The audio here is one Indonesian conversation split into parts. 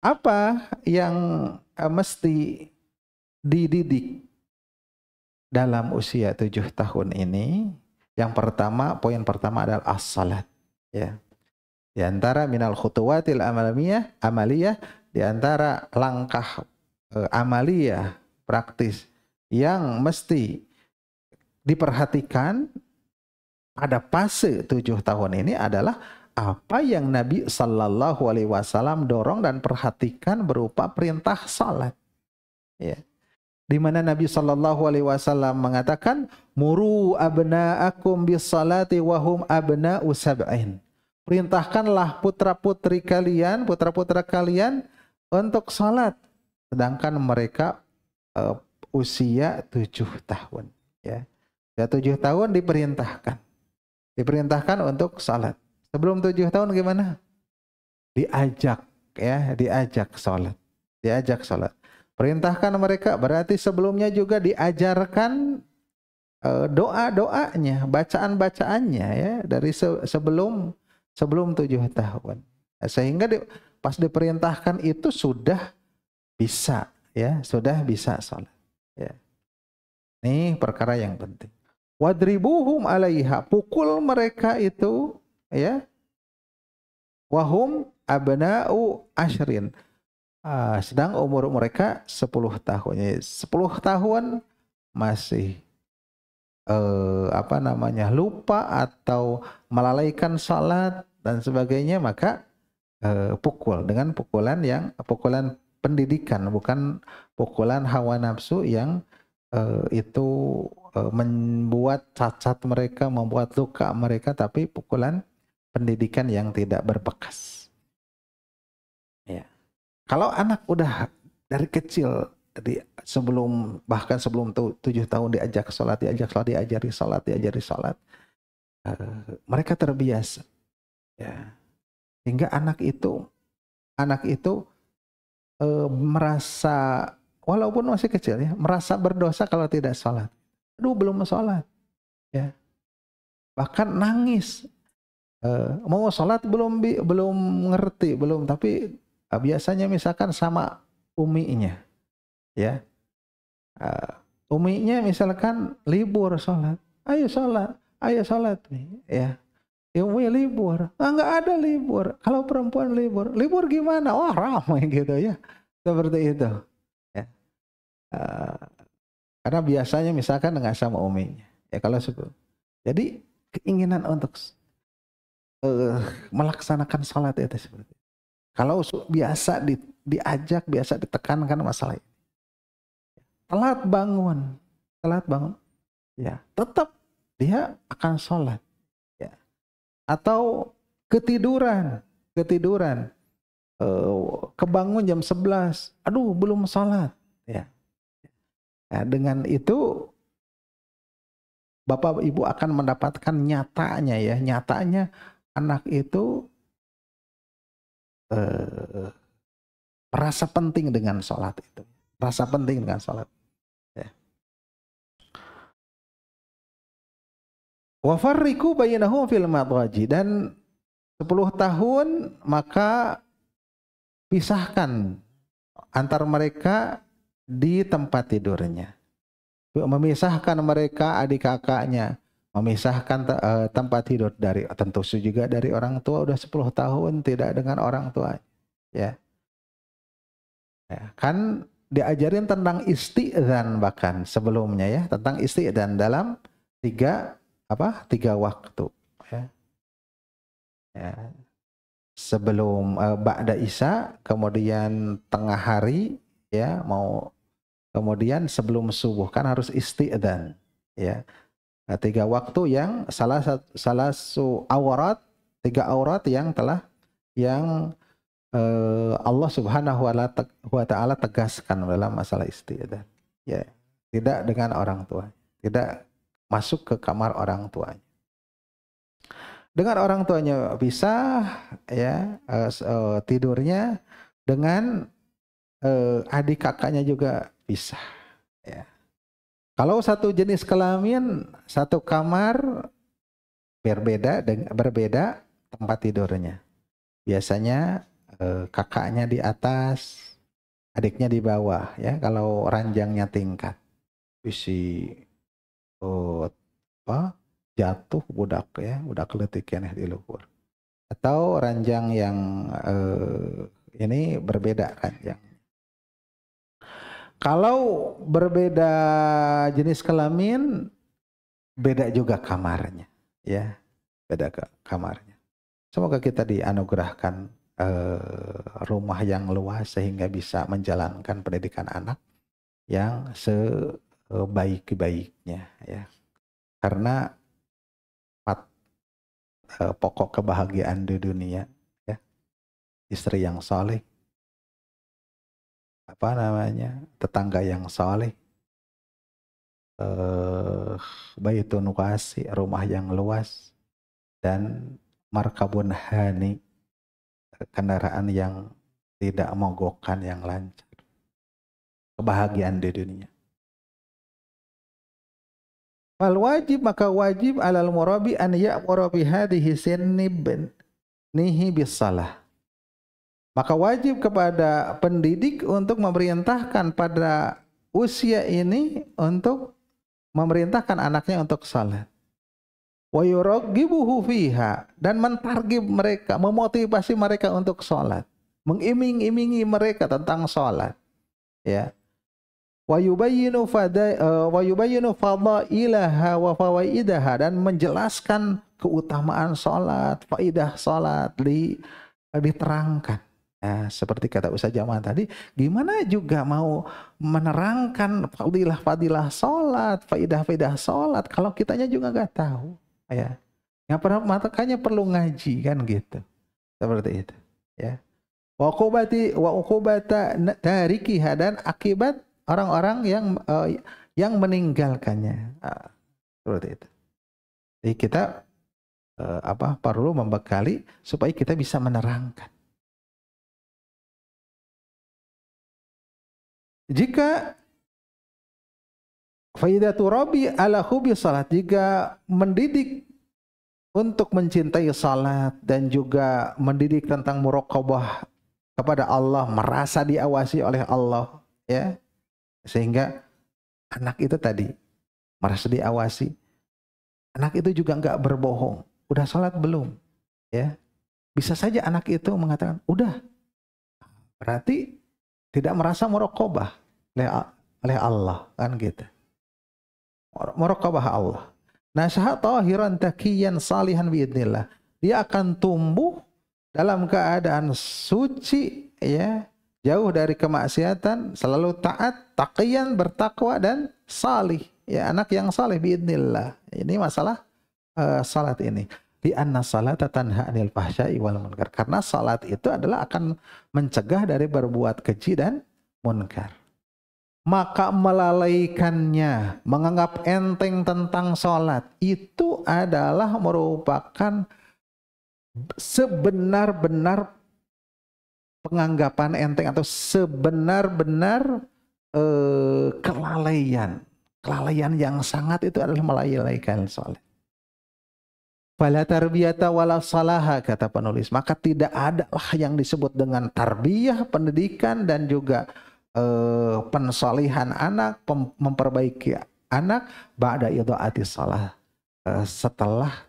Apa yang mesti dididik dalam usia 7 tahun ini? Yang pertama, poin pertama adalah as-salat. Ya. Di antara minal khutuwatil amaliyah, di antara langkah amaliyah praktis yang mesti diperhatikan pada fase 7 tahun ini adalah apa yang Nabi Sallallahu Alaihi Wasallam dorong dan perhatikan berupa perintah salat. Ya. Di mana Nabi Sallallahu Alaihi Wasallam mengatakan, muru abna'akum bis salati wahum abna'u sab'in. Perintahkanlah putra-putri kalian, putra-putra kalian untuk salat, sedangkan mereka usia 7 tahun. Ya. Ya 7 tahun diperintahkan untuk salat. Sebelum 7 tahun gimana? Diajak, ya, diajak salat. Perintahkan mereka, berarti sebelumnya juga diajarkan doa-doanya, bacaan-bacaannya, ya, dari sebelum 7 tahun. Sehingga pas diperintahkan itu sudah bisa, ya, sudah bisa salat. Ya. Ini perkara yang penting. Wadribuhum 'alaiha, pukul mereka itu, ya. Wahum abna'u ashrin. Sedang umur mereka 10 tahun. 10 tahun masih lupa atau melalaikan salat dan sebagainya, maka pukul dengan pukulan pendidikan, bukan pukulan hawa nafsu yang itu membuat cacat mereka, membuat luka mereka, tapi pukulan pendidikan yang tidak berbekas. Ya. Kalau anak udah dari kecil, bahkan sebelum 7 tahun diajari salat, mereka terbiasa. Ya. Hingga anak itu merasa, walaupun masih kecil, ya, merasa berdosa kalau tidak salat. Aduh, belum salat, ya. Bahkan nangis, mau salat belum ngerti, tapi biasanya misalkan sama uminya, ya, uminya misalkan libur salat, ayo salat nih, ya. Umi libur, nggak ada libur. Kalau perempuan libur gimana? Wah, ramai gitu, ya, seperti itu, ya. Karena biasanya misalkan nggak sama uminya, ya, kalau jadi keinginan untuk melaksanakan salat itu seperti itu. Kalau biasa diajak, biasa ditekankan masalah ini, telat bangun, ya, tetap dia akan salat, ya. Atau ketiduran, kebangun jam 11, aduh belum salat, ya. Nah, dengan itu Bapak Ibu akan mendapatkan nyatanya anak itu merasa penting dengan sholat itu. Ya. Wa farriqu bainahum fil madhaji, dan 10 tahun maka pisahkan antar mereka di tempat tidurnya. Memisahkan mereka, adik kakaknya, memisahkan tempat tidur tentu juga dari orang tua. Udah 10 tahun tidak dengan orang tua, ya. Ya, kan diajarin tentang isti'dzan bahkan sebelumnya, ya, tentang isti'dzan dalam 3 waktu, ya. Ya. Sebelum ba'da isya, kemudian tengah hari, ya, kemudian sebelum subuh, kan harus isti'dzan, ya. Nah, 3 waktu yang tiga aurat yang Allah Subhanahu wa Ta'ala tegaskan dalam masalah isti'dzan, ya. Tidak dengan orang tua, tidak masuk ke kamar orang tuanya. Dengan orang tuanya bisa, ya, tidurnya, dengan adik kakaknya juga bisa, ya. Kalau satu jenis kelamin, satu kamar, berbeda tempat tidurnya. Biasanya kakaknya di atas, adiknya di bawah ya. Kalau ranjangnya tingkat, isi apa jatuh budak ya, budak leutik keneh di luhur. Atau ranjang yang ini berbeda ranjang. Kalau berbeda jenis kelamin, beda juga kamarnya, ya, beda ke kamarnya. Semoga kita dianugerahkan rumah yang luas sehingga bisa menjalankan pendidikan anak yang sebaik-baiknya, ya. Karena pokok kebahagiaan di dunia, ya, istri yang soleh, apa namanya, tetangga yang soleh, baitun wasi, rumah yang luas, dan markabun hani, kendaraan yang tidak mogokkan, yang lancar. Kebahagiaan di dunia. Fal wajib, maka wajib alal murabi an ya'mura bi hadhihi sinnihi bis salah. Maka wajib kepada pendidik untuk memerintahkan pada usia ini untuk memerintahkan anaknya untuk salat. Wa yuraghibuhu fiha, dan mentargib mereka, memotivasi mereka untuk salat, mengiming-imingi mereka tentang salat, ya. Wa yubayyinu fadailaha wa fawaidaha, dan menjelaskan keutamaan salat, faidah salat diterangkan. Ya, seperti kata Ustaz Jamal tadi, gimana juga mau menerangkan fadilah-fadilah salat, faidah-faidah salat kalau kitanya juga nggak tahu, ya. Yang makanya perlu ngaji kan gitu. Seperti itu, ya. Wa uqubata tarikiha, dan akibat orang-orang yang meninggalkannya. Seperti itu. Jadi kita perlu membekali supaya kita bisa menerangkan. Jika faidatu rabi ala hubi salat, jika mendidik untuk mencintai salat dan juga mendidik tentang muraqabah kepada Allah, merasa diawasi oleh Allah, ya. Sehingga anak itu tadi merasa diawasi. Anak itu juga enggak berbohong. Udah salat belum? Ya. Bisa saja anak itu mengatakan, "Udah." Berarti tidak merasa muraqabah oleh Allah, kan gitu. Muraqabah Allah. Nasha'a tahiran taqiyan salihan biidznillah. Dia akan tumbuh dalam keadaan suci, ya, jauh dari kemaksiatan, selalu taat, taqiyan, bertakwa, dan salih, ya, anak yang salih biidznillah. Ini masalah salat ini. Di anna salata tanha 'anil fahsya'i wal munkar. Karena salat itu adalah akan mencegah dari berbuat keji dan munkar. Maka melalaikannya, menganggap enteng tentang salat, itu adalah merupakan sebenar-benar penganggapan enteng atau sebenar-benar kelalaian. Kelalaian yang sangat itu adalah melalaikan salat. Fala tarbiyata wala salaha, kata penulis. Maka tidak ada lah yang disebut dengan tarbiyah, pendidikan, dan juga pensalihan anak, memperbaiki anak ba'da idha'ati salah, setelah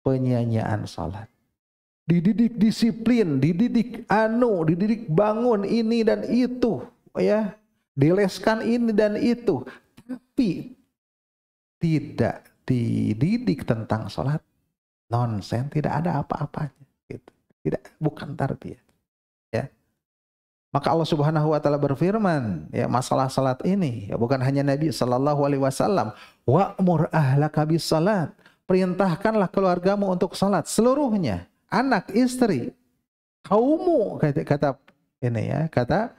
penyanyian salat. Dididik disiplin, dididik dididik bangun ini dan itu, ya, dileskan ini dan itu, tapi tidak dididik tentang salat, nonsen, tidak ada apa-apanya, gitu. Tidak, bukan tarbiyah, ya. Maka Allah Subhanahu wa taala berfirman, ya, masalah salat ini, ya, bukan hanya Nabi sallallahu alaihi wasallam, wa'mur ahlaka bis salat, perintahkanlah keluargamu untuk salat seluruhnya, anak, istri, kaummu, kata ini, ya, kata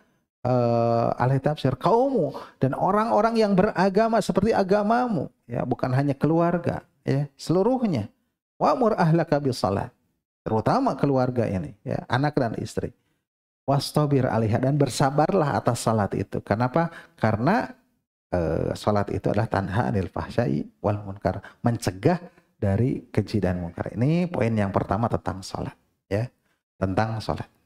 ahli tafsir, kaummu dan orang-orang yang beragama seperti agamamu, ya, bukan hanya keluarga, ya, seluruhnya. Wa'mur ahlaka bis salat, terutama keluarga ini, ya, anak dan istri. Wastabir alaiha, dan bersabarlah atas salat itu. Kenapa? Karena salat itu adalah tanha 'anil fahsya'i wal munkar, mencegah dari keji dan munkar. Ini poin yang pertama tentang salat, ya. tentang sholat.